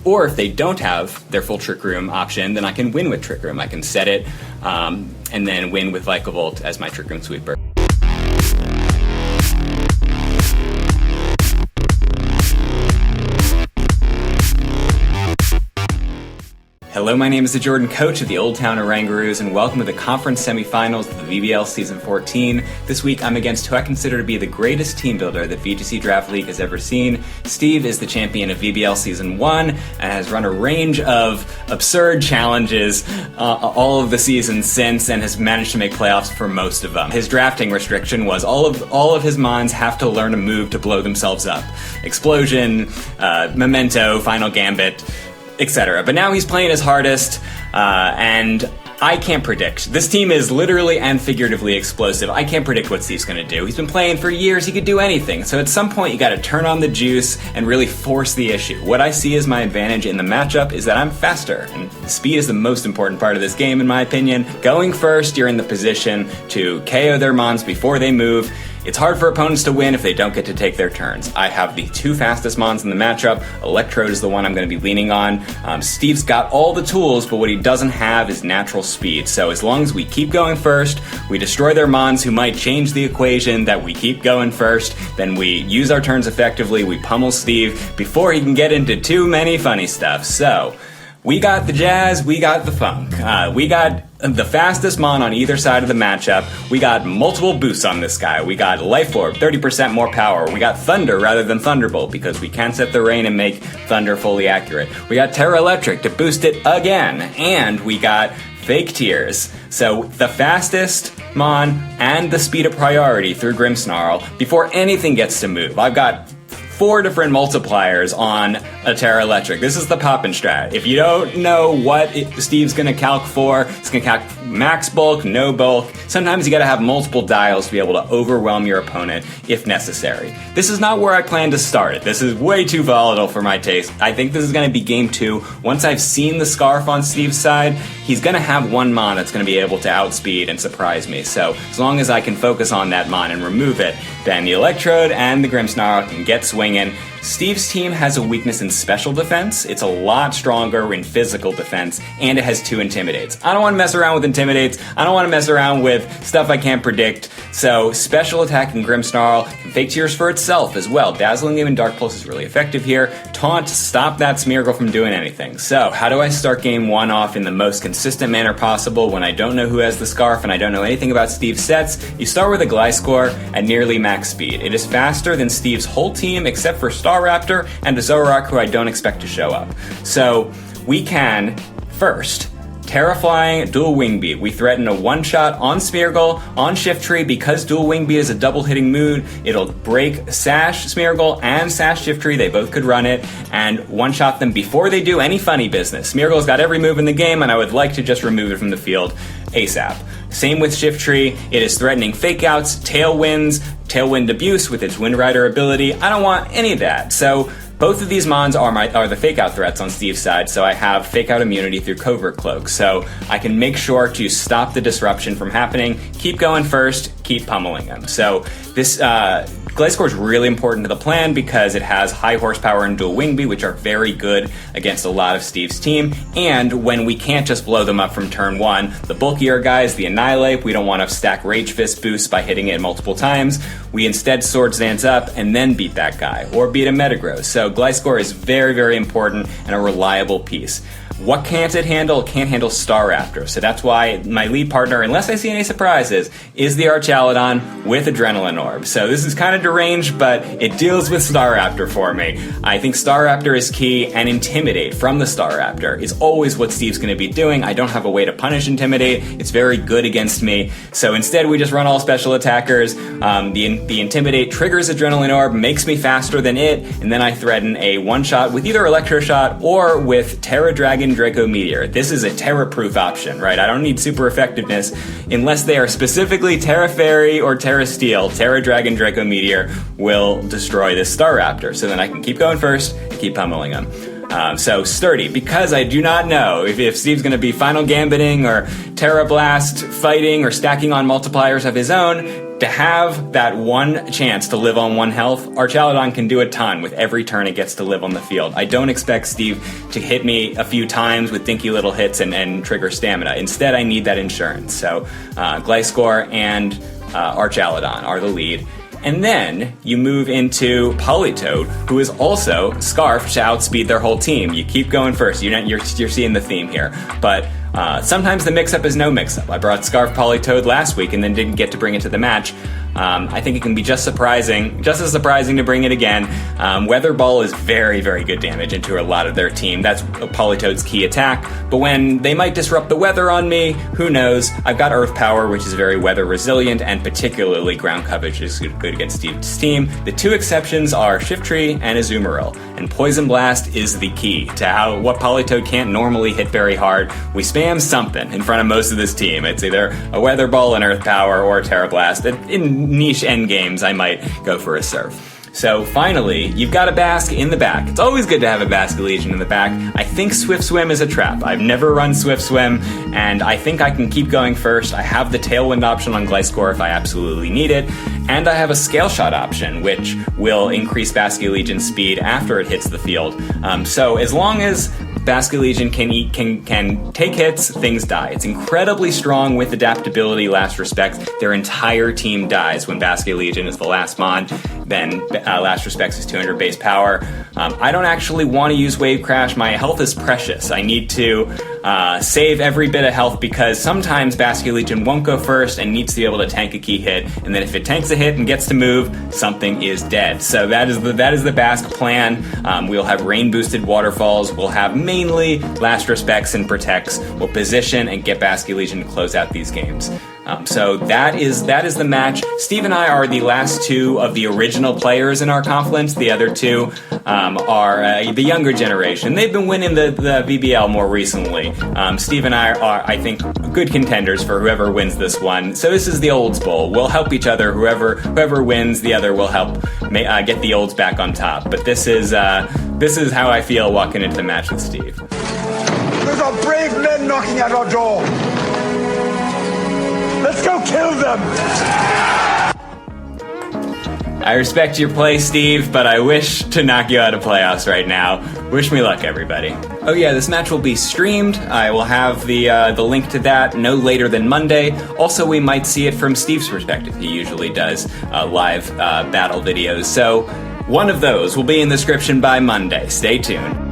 Or if they don't have their full Trick Room option, then I can win with Trick Room. I can set it and then win with Vikavolt as my Trick Room sweeper. Hello, my name is the Jordan Coach of the Old Town Orangaroos, and welcome to the conference semifinals of the VBL Season 14. This week, I'm against who I consider to be the greatest team builder that VGC Draft League has ever seen. Steve is the champion of VBL Season 1 and has run a range of absurd challenges all of the seasons since, and has managed to make playoffs for most of them. His drafting restriction was all of his mons have to learn a move to blow themselves up. Explosion, Memento, Final Gambit, etc. But now he's playing his hardest, and I can't predict. This team is literally and figuratively explosive. I can't predict what Steve's going to do. He's been playing for years. He could do anything. So at some point, you got to turn on the juice and really force the issue. What I see as my advantage in the matchup is that I'm faster, and speed is the most important part of this game, in my opinion. Going first, you're in the position to KO their mons before they move. It's hard for opponents to win if they don't get to take their turns. I have the two fastest mons in the matchup. Electrode is the one I'm going to be leaning on. Steve's got all the tools, but what he doesn't have is natural speed. So as long as we keep going first, we destroy their mons who might change the equation that we keep going first, then we use our turns effectively, we pummel Steve before he can get into too many funny stuff. So we got the jazz, we got the funk. We got the fastest mon on either side of the matchup. We got multiple boosts on this guy. We got Life Orb, 30% more power. We got Thunder rather than Thunderbolt because we can set the rain and make Thunder fully accurate. We got Terra Electric to boost it again. And we got Fake Tears. So the fastest mon and the speed of priority through Grimmsnarl before anything gets to move. I've got 4 different multipliers on a Terra Electric. This is the poppin' strat. If you don't know what Steve's gonna calc for, it's gonna calc max bulk, no bulk. Sometimes you gotta have multiple dials to be able to overwhelm your opponent if necessary. This is not where I plan to start it. This is way too volatile for my taste. I think this is gonna be game 2. Once I've seen the Scarf on Steve's side, he's gonna have one mon that's gonna be able to outspeed and surprise me. So as long as I can focus on that mon and remove it, then the Electrode and the Grimmsnarl can get swinging. Steve's team has a weakness in special defense. It's a lot stronger in physical defense, and it has 2 Intimidates. I don't want to mess around with Intimidates. I don't want to mess around with stuff I can't predict. So special attack and Grimmsnarl can Fake Tears for itself as well. Dazzling Gleam and Dark Pulse is really effective here. Taunt to stop that Smeargle from doing anything. So how do I start game 1 off in the most consistent manner possible when I don't know who has the Scarf and I don't know anything about Steve's sets? You start with a Gliscor at nearly max speed. It is faster than Steve's whole team except for Staraptor and a Zoroark who I don't expect to show up. So we can first Terraflying, Dual Wing Beat. We threaten a one-shot on Smeargle, on Shiftry. Because Dual Wing Beat is a double-hitting mood, it'll break Sash Smeargle and Sash Shiftry. They both could run it, and one-shot them before they do any funny business. Smeargle's got every move in the game, and I would like to just remove it from the field ASAP. Same with Shiftry. It is threatening Fake Outs, Tailwind Abuse with its Wind Rider ability. I don't want any of that. So both of these mons are the Fake Out threats on Steve's side, so I have Fake Out immunity through Covert Cloak. So I can make sure to stop the disruption from happening, keep going first, keep pummeling them. So this Gliscor is really important to the plan because it has high horsepower and Dual Wing Beat, which are very good against a lot of Steve's team. And when we can't just blow them up from turn 1, the bulkier guys, the Annihilate, we don't want to stack Rage Fist boosts by hitting it multiple times. We instead Swords Dance up and then beat that guy, or beat a Metagross. So Gliscor is very, very important and a reliable piece. What can't it handle? It can't handle Staraptor. So that's why my lead partner, unless I see any surprises, is the Archaludon with Adrenaline Orb. So this is kind of deranged, but it deals with Staraptor for me. I think Staraptor is key, and Intimidate from the Staraptor is always what Steve's going to be doing. I don't have a way to punish Intimidate. It's very good against me. So instead, we just run all special attackers. The Intimidate triggers Adrenaline Orb, makes me faster than it, and then I threaten a one-shot with either Electroshot or with Terra Dragon Draco Meteor. This is a Terra-proof option, right? I don't need super effectiveness unless they are specifically Terra Fairy or Terra Steel. Terra Dragon Draco Meteor will destroy this Staraptor, so then I can keep going first and keep pummeling them. So Sturdy, because I do not know if Steve's going to be Final Gambiting or Terra Blast fighting or stacking on multipliers of his own. to have that one chance to live on 1 health, Archaludon can do a ton with every turn it gets to live on the field. I don't expect Steve to hit me a few times with dinky little hits and trigger stamina. Instead, I need that insurance. So Gliscor and Archaludon are the lead. And then you move into Politoed, who is also scarfed to outspeed their whole team. You keep going first. You're seeing the theme here. But sometimes the mix-up is no mix-up. I brought Scarf Politoed last week and then didn't get to bring it to the match. I think it can be just as surprising to bring it again. Weather Ball is very, very good damage into a lot of their team. That's Politoed's key attack. But when they might disrupt the weather on me, who knows? I've got Earth Power, which is very weather resilient, and particularly ground coverage is good against Steve's team. The two exceptions are Shiftry and Azumarill. And Poison Blast is the key to what Politoed can't normally hit very hard. We spam something in front of most of this team. It's either a Weather Ball, an Earth Power, or a Terra Blast. In niche end games, I might go for a Surf. So finally, you've got a Basque in the back. It's always good to have a Basque Legion in the back. I think Swift Swim is a trap. I've never run Swift Swim, and I think I can keep going first. I have the Tailwind option on Gliscor if I absolutely need it, and I have a Scale Shot option, which will increase Basque Legion's speed after it hits the field. So as long as Basque Legion can take hits, things die. It's incredibly strong with adaptability, Last Respects. Their entire team dies when Basque Legion is the last mon. Then Last Respects is 200 base power. I don't actually want to use Wave Crash. My health is precious. I need to save every bit of health because sometimes Basque Legion won't go first and needs to be able to tank a key hit. And then if it tanks a hit and gets to move, something is dead. So that is the Basque plan. We'll have rain boosted waterfalls. We'll have mainly Last Respects and Protects. We'll position and get Basque Legion to close out these games. So that is the match. Steve and I are the last two of the original players in our conference. The other two are the younger generation. They've been winning the VBL more recently. Steve and I are, I think, good contenders for whoever wins this one. So this is the Olds Bowl. We'll help each other. Whoever wins, the other will help get the Olds back on top. But this is how I feel walking into the match with Steve. Those are brave men knocking at our door. Let's go kill them! I respect your play, Steve, but I wish to knock you out of playoffs right now. Wish me luck, everybody. Oh yeah, this match will be streamed. I will have the link to that no later than Monday. Also, we might see it from Steve's perspective. He usually does live battle videos. So one of those will be in the description by Monday. Stay tuned.